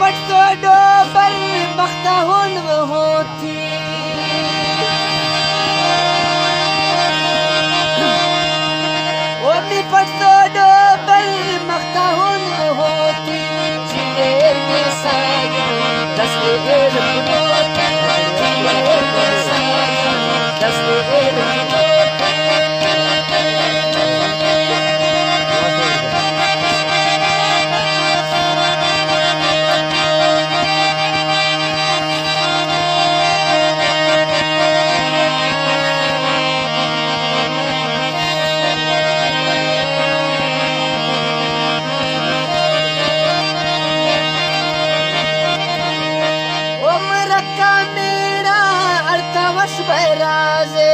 पटो पर बख्ता हुन होती ओमी पटो पर बख्ता हुन होती चिलेर के साया तस्वीर होती चिलेर के साया तस्वीर होती बराजे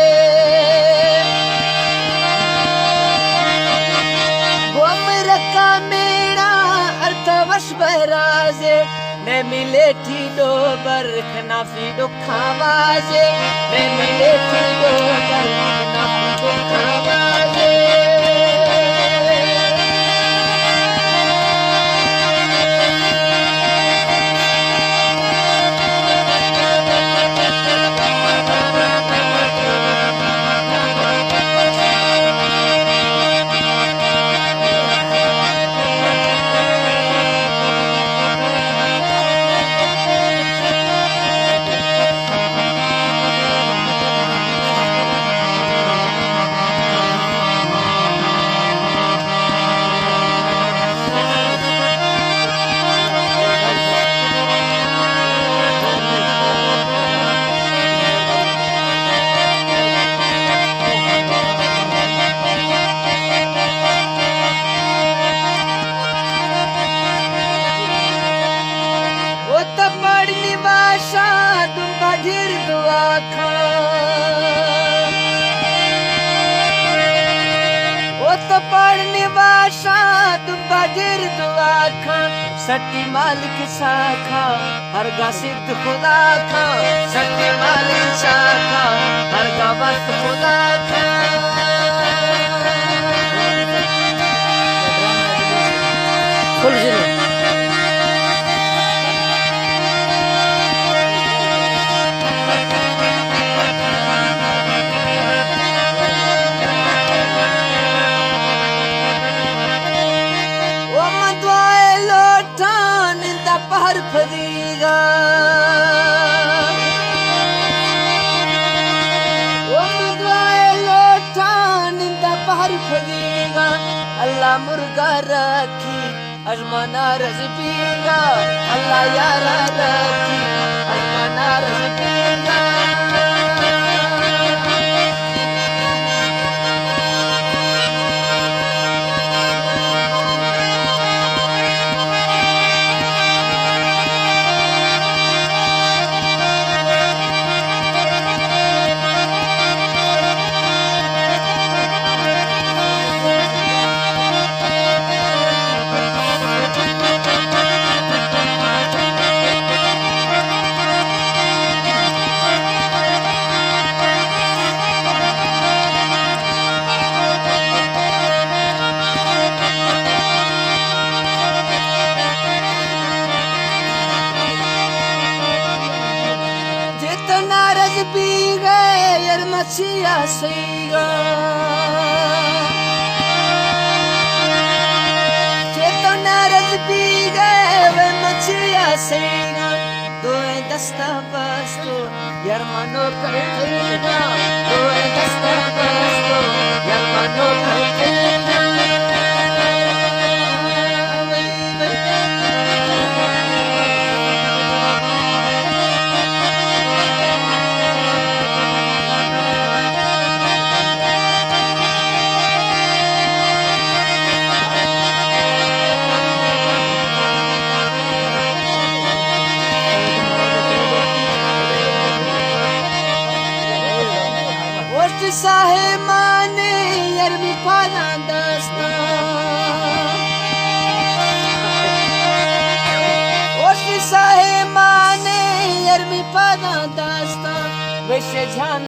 गोमरका मेरा अर्थवश बराजे मैं मिले थी दो बरखना फी दुखावाजे मैं मिले थी दो बरखना फी दुखावाजे सट्टी मालिक शाखा हरगा सिद्ध खुदा का सट्टी मालिक शाखा हरगा वक्त खुदा का फदीगा वो मुद्वाए लोटान इंदा पहर फदीगा अल्लाह मुर्गा रखी अजमाना रज़बीगा अल्लाह यारा रखी अजमाना रज़बीगा मचिया सईगा चेतना रज पी गए वे मचिया सईगा दोए दस्ता बस्तो यार मानो करतेगा दोए दस्ता बस्तो यार मानो करतेगा साहेबाने अरबी पाना दास्तान साहेबाने अरबी पाना दास्तान वैसे जान